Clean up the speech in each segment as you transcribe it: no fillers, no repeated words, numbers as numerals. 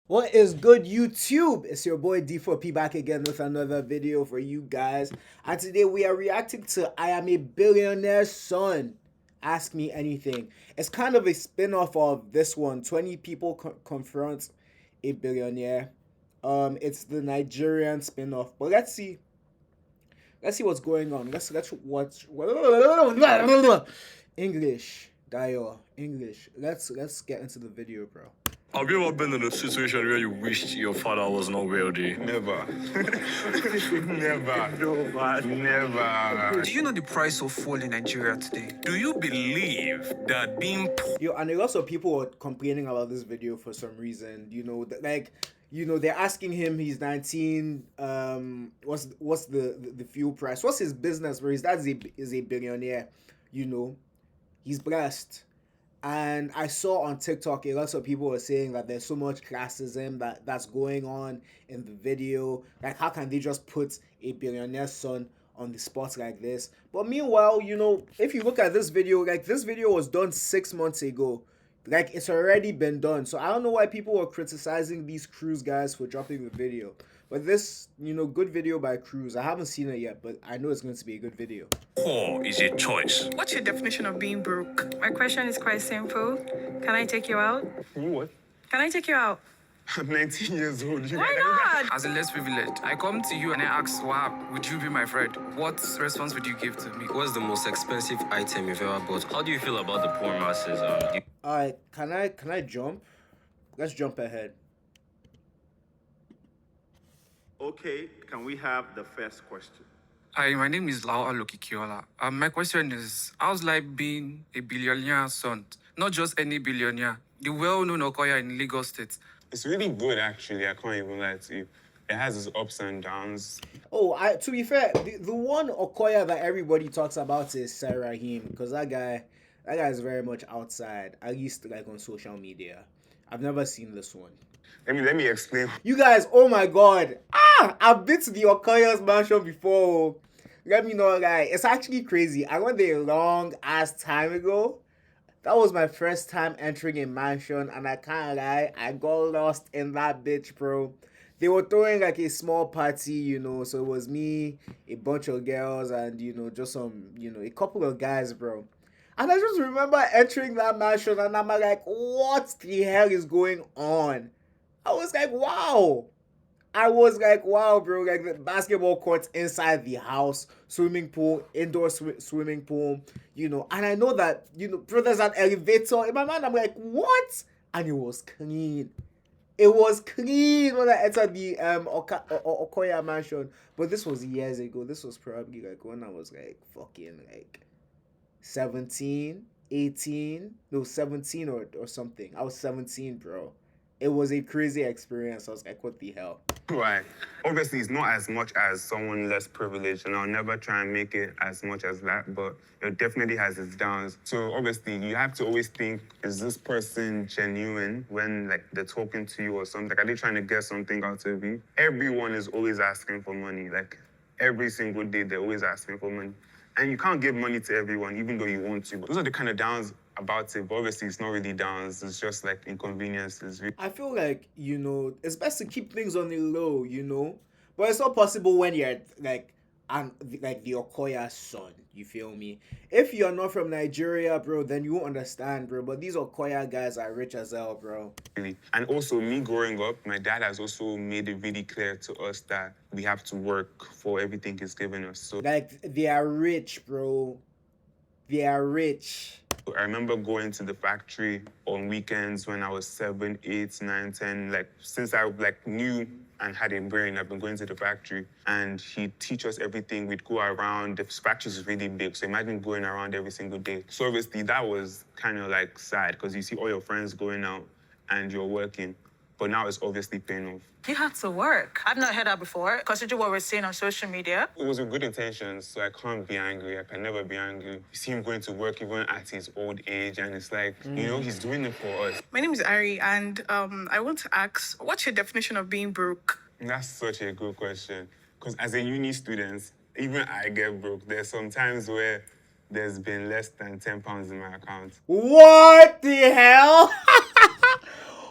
What is good, YouTube? It's your boy D4P back again with another video for you guys. And today we are reacting to I Am a Billionaire's Son. Ask Me Anything. It's kind of a spin-off of this one. 20 people confront a billionaire. It's the Nigerian spin-off. But let's see. Let's see what's going on. Let's watch English. Dio. English. Let's get into the video, bro. Have you ever been in a situation where you wished your father was not wealthy? Never. Never. No, man. Never. Do you know the price of fuel in Nigeria today? Do you believe that being poor Yo, and a lot of people were complaining about this video for some reason. They're asking him. He's 19. What's the fuel price? What's his business? Where his dad is a billionaire. He's blessed. And I saw on TikTok a lot of people were saying that there's so much classism that's going on in the video. Like, how can they just put a billionaire's son on the spot like this? But meanwhile, if you look at this video, like, this video was done 6 months ago. Like, it's already been done. So I don't know why people were criticizing these Cruise guys for dropping the video. But this, good video by Cruise. I haven't seen it yet, but I know it's going to be a good video. is a choice? What's your definition of being broke? My question is quite simple. Can I take you out? You what? Can I take you out? I'm 19 years old. Why not? As a less privileged, I come to you and I ask, Wahab, would you be my friend? What response would you give to me? What's the most expensive item you've ever bought? How do you feel about the poor masses? All right, can I jump? Let's jump ahead. Okay, can we have the first question? Hi, my name is Lao Alokikiola. My question is, how's life being a billionaire's son? Not just any billionaire, the well-known Okoya in Lagos State. It's really good, actually. I can't even lie to you. It has its ups and downs. Oh, to be fair, the one Okoya that everybody talks about is Sarahim, because that guy is very much outside, at least like on social media. I've never seen this one. Let me explain. You guys, oh my god. I've been to the Okoya's mansion before. Let me know, guys. It's actually crazy. I went there a long ass time ago. That was my first time entering a mansion, and I can't lie, I got lost in that bitch, bro. They were throwing like a small party, so it was me, a bunch of girls, and just some, a couple of guys, bro. And I just remember entering that mansion, and I'm like, what the hell is going on? I was like, wow. Bro. Like, the basketball courts inside the house, swimming pool, indoor swimming pool, And I know that, bro, there's an elevator. In my mind, I'm like, what? And it was clean. It was clean when I entered the Okoya mansion. But this was years ago. This was probably like when I was like fucking like 17, 18, no, 17 or something. I was 17, bro. It was a crazy experience. I was like, what the hell? Right. Obviously, it's not as much as someone less privileged, and I'll never try and make it as much as that, but it definitely has its downs. So obviously, you have to always think, is this person genuine when like they're talking to you or something? Like, are they trying to get something out of you? Everyone is always asking for money. Like, every single day, they're always asking for money. And you can't give money to everyone, even though you want to. But those are the kind of downs about it. But obviously, it's not really downs. It's just like inconveniences. I feel like, it's best to keep things on the low, But it's not possible when you're like the Okoya's son, you feel me? If you're not from Nigeria, bro, then you won't understand, bro. But these Okoya guys are rich as hell, bro. Really. And also, me growing up, my dad has also made it really clear to us that we have to work for everything he's given us. So, like, they are rich, bro. They are rich. I remember going to the factory on weekends when I was 7, 8, 9, 10. Like, since I knew and had a brain, I've been going to the factory, and he'd teach us everything. We'd go around. The factory is really big, so imagine going around every single day. So obviously that was kind of like sad, because you see all your friends going out and you're working, but now it's obviously paying off. You had to work. I've not heard that before, considering what we're seeing on social media. It was with good intentions, so I can't be angry. I can never be angry. You see him going to work even at his old age, and it's like, he's doing it for us. My name is Ari, and I want to ask, what's your definition of being broke? That's such a good question. Because as a uni student, even I get broke. There's some times where there's been less than £10 in my account. What the hell?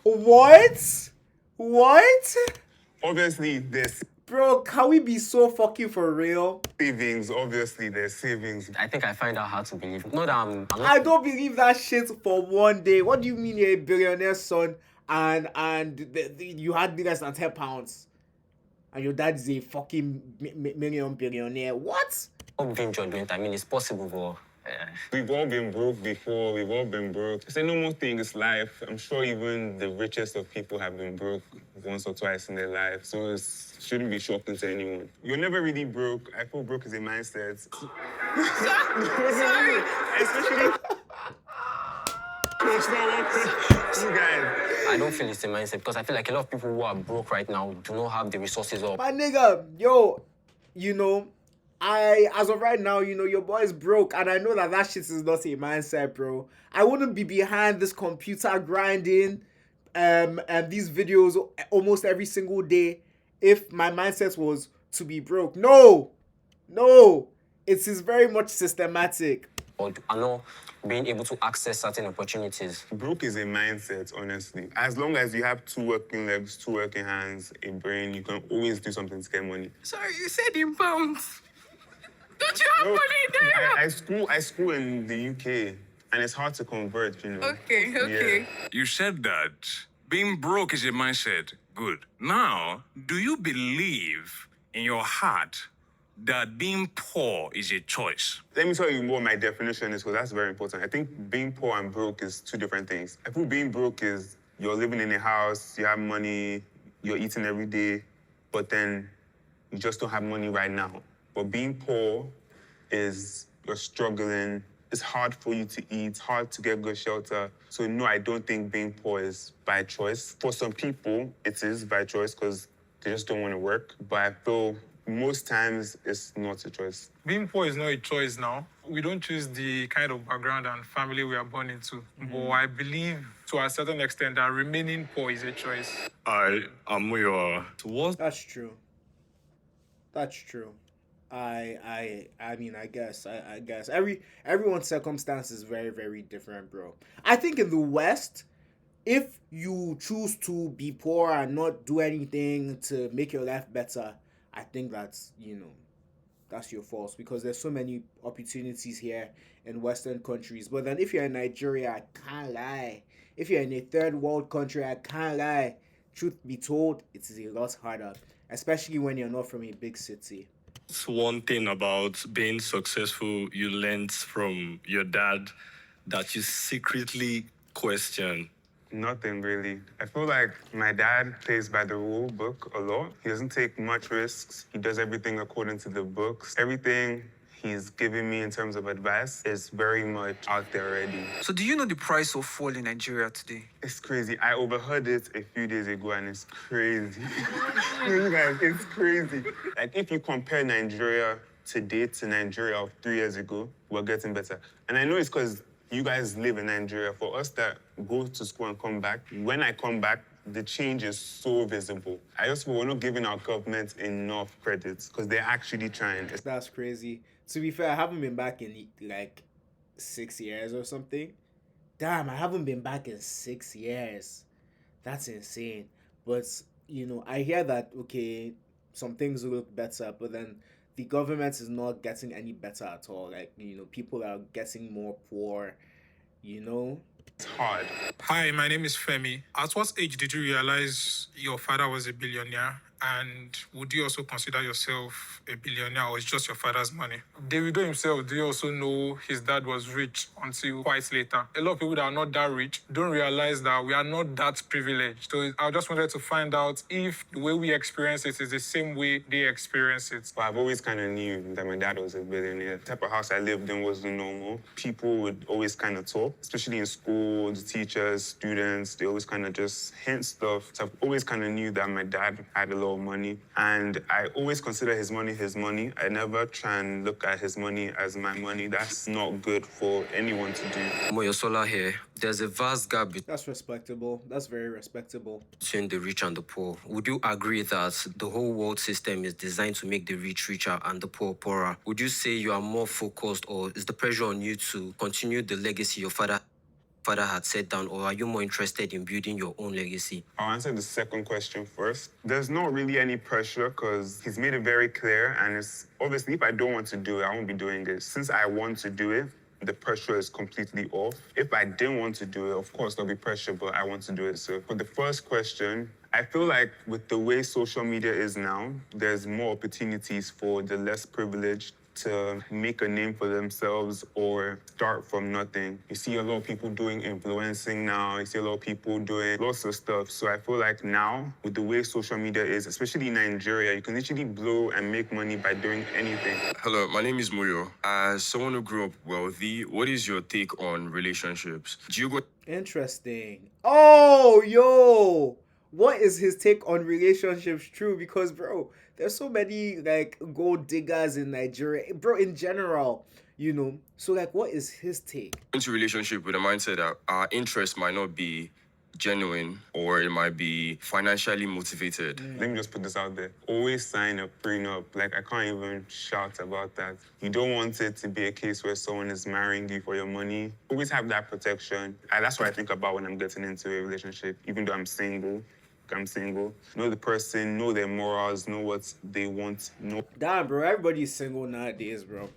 What? What? Obviously, there's Bro, can we be so fucking for real? savings. Obviously, there's savings. I think I find that hard to believe. Not that I'm not I don't believe that shit for one day. What do you mean you're a billionaire son and you had less than £10 and your dad is a fucking million billionaire? What? being judgment. I mean, it's possible, but We've all been broke before. We've all been broke. It's a normal thing. It's life. I'm sure even the richest of people have been broke once or twice in their life. So it shouldn't be shocking to anyone. You're never really broke. I feel broke is a mindset. Sorry. Especially. You guys. I don't feel it's a mindset because I feel like a lot of people who are broke right now do not have the resources or My nigga, yo, you know, as of right now, you know, your boy is broke, and I know that shit is not a mindset, bro. I wouldn't be behind this computer grinding, and these videos almost every single day if my mindset was to be broke. No, it is very much systematic. are not being able to access certain opportunities. Broke is a mindset, honestly. As long as you have 2 working legs, 2 working hands, a brain, you can always do something to get money. Sorry, you said in pounds. Don't you have money in there? I school in the UK, and it's hard to convert, you know. Okay. You said that being broke is a mindset. Good. Now, do you believe in your heart that being poor is a choice? Let me tell you what my definition is, because that's very important. I think being poor and broke is 2 different things. I think being broke is you're living in a house, you have money, you're eating every day, but then you just don't have money right now. But being poor is you're struggling. It's hard for you to eat, hard to get good shelter. So no, I don't think being poor is by choice. For some people, it is by choice because they just don't want to work. But I feel most times it's not a choice. Being poor is not a choice now. We don't choose the kind of background and family we are born into. But I believe to a certain extent that remaining poor is a choice. I am your. What? That's true. I mean, I guess everyone's circumstance is very, very different, bro. I think in the West, if you choose to be poor and not do anything to make your life better, I think that's your fault, because there's so many opportunities here in Western countries. But then if you're in Nigeria, I can't lie. If you're in a third world country, I can't lie. Truth be told, it is a lot harder, especially when you're not from a big city. What's one thing about being successful you learned from your dad that you secretly question? Nothing really. I feel like my dad plays by the rule book a lot. He doesn't take much risks. He does everything according to the books. Everything he's giving me in terms of advice is very much out there already. So do you know the price of fuel in Nigeria today? It's crazy. I overheard it a few days ago, and it's crazy. You guys, it's crazy. Like, if you compare Nigeria today to Nigeria of 3 years ago, we're getting better. And I know it's because you guys live in Nigeria. For us that go to school and come back, when I come back, the change is so visible. I just feel we're not giving our government enough credit because they're actually trying. That's crazy. To be fair, I haven't been back in like 6 years or something. Damn, I haven't been back in 6 years. That's insane. But, I hear that, okay, some things look better, but then the government is not getting any better at all. Like, people are getting more poor, It's hard. Hi, my name is Femi. At what age did you realize your father was a billionaire? And would you also consider yourself a billionaire, or it's just your father's money? Davido himself, do you also know his dad was rich until quite later? A lot of people that are not that rich don't realize that we are not that privileged. So I just wanted to find out if the way we experience it is the same way they experience it. But I've always kind of knew that my dad was a billionaire. The type of house I lived in wasn't normal. People would always kind of talk, especially in school, the teachers, students, they always kind of just hint stuff. So I've always kind of knew that my dad had a lot of money, and I always consider his money his money. I never try and look at his money as my money. That's not good for anyone to do. Moyosola here, there's a vast gap That's respectable. That's very respectable. between the rich and the poor. Would you agree that the whole world system is designed to make the rich richer and the poor poorer? Would you say you are more focused, or is the pressure on you to continue the legacy your father father had set down, or are you more interested in building your own legacy? I'll answer the second question first. There's not really any pressure because he's made it very clear, and it's obviously if I don't want to do it, I won't be doing it. Since I want to do it, the pressure is completely off. If I didn't want to do it, of course there'll be pressure, but I want to do it. So for the first question, I feel like with the way social media is now, there's more opportunities for the less privileged to make a name for themselves or start from nothing. You see a lot of people doing influencing now. You see a lot of people doing lots of stuff. So I feel like now, with the way social media is, especially in Nigeria, you can literally blow and make money by doing anything. Hello, my name is Murio. As someone who grew up wealthy, what is your take on relationships? Do you go Interesting. Oh, yo. What is his take on relationships? True, because bro, there's so many like gold diggers in Nigeria, bro. In general, So like, what is his take? into a relationship with a mindset that our interest might not be genuine or it might be financially motivated? Let me just put this out there. Always sign a prenup. Like, I can't even shout about that. You don't want it to be a case where someone is marrying you for your money. Always have that protection. And that's what I think about when I'm getting into a relationship, even though I'm single. Know the person, know their morals, know what they want, know. Damn, bro. Everybody's single nowadays, bro.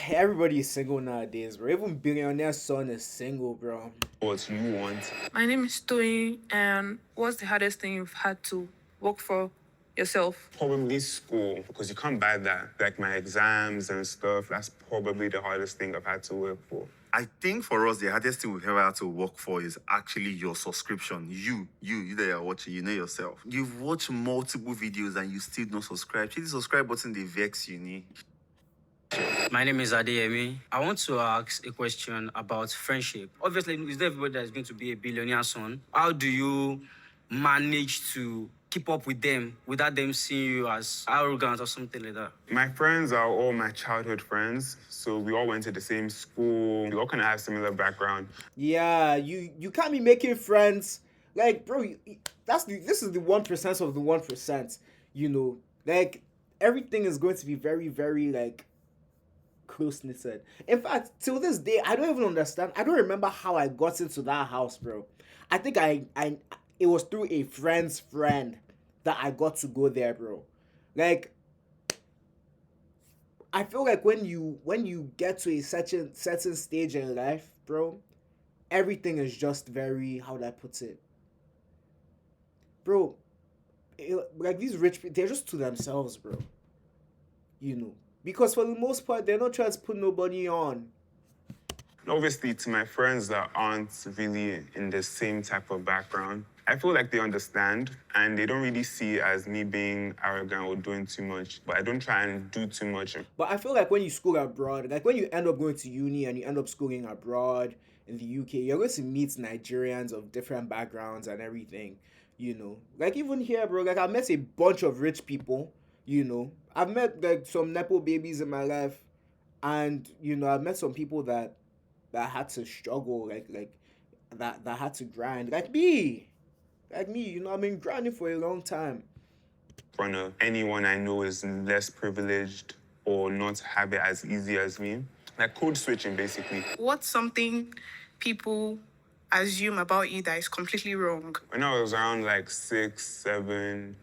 Everybody is single nowadays, bro. Even billionaire son is single, bro. What you want. My name is Toyin, and what's the hardest thing you've had to work for yourself? Probably school, because you can't buy that. Like my exams and stuff, that's probably the hardest thing I've had to work for. I think for us, the hardest thing we've ever had to work for is actually your subscription. You that are watching, you know yourself. You've watched multiple videos and you still don't subscribe. Hit the subscribe button, they vex you, need. My name is Adeyemi. I want to ask a question about friendship. Obviously, it's not everybody that's going to be a billionaire son. How do you manage to keep up with them without them seeing you as arrogant or something like that? My friends are all my childhood friends, so we all went to the same school. We all kind of have similar background. Yeah, you can't be making friends. Like, bro, this is the 1% of the 1%. Like everything is going to be very, very like close knitted. In fact, till this day, I don't even understand. I don't remember how I got into that house, bro. I think it was through a friend's friend that I got to go there, bro. Like, I feel like when you get to a certain stage in life, bro, everything is just very, how would I put it? Bro, like these rich people, they're just to themselves, bro. Because for the most part, they're not trying to put nobody on. Obviously, to my friends that aren't really in the same type of background, I feel like they understand and they don't really see it as me being arrogant or doing too much. But I don't try and do too much. But I feel like when you school abroad, like when you end up going to uni and you end up schooling abroad in the UK, you're going to meet Nigerians of different backgrounds and everything, Like even here, bro, like I met a bunch of rich people, I've met like some Nepo babies in my life, and I've met some people that had to struggle, like that had to grind, like me, I've been grinding for a long time. In front of anyone I know is less privileged or not have it as easy as me. Like code switching, basically. What's something people assume about you that is completely wrong? When I was around like 6, 7,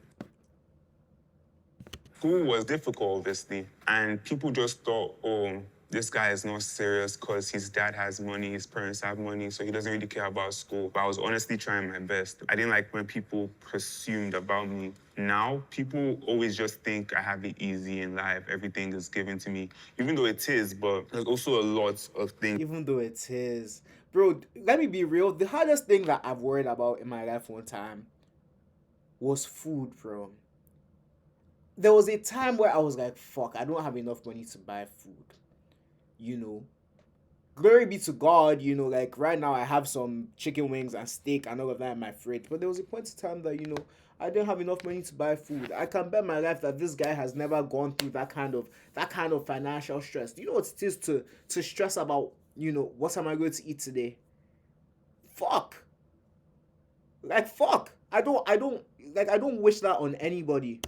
school was difficult, obviously. And people just thought, oh, this guy is not serious because his dad has money, his parents have money, so he doesn't really care about school. But I was honestly trying my best. I didn't like when people presumed about me. Now, people always just think I have it easy in life. Everything is given to me, even though it is, but there's also a lot of things. Even though it is. Bro, let me be real. The hardest thing that I've worried about in my life one time was food, bro. There was a time where I was like, fuck, I don't have enough money to buy food. Glory be to God, like right now I have some chicken wings and steak and all of that in my fridge. But there was a point in time that, I didn't have enough money to buy food. I can bet my life that this guy has never gone through that kind of financial stress. Do you know what it is to stress about, what am I going to eat today? Fuck. Like fuck. I don't wish that on anybody.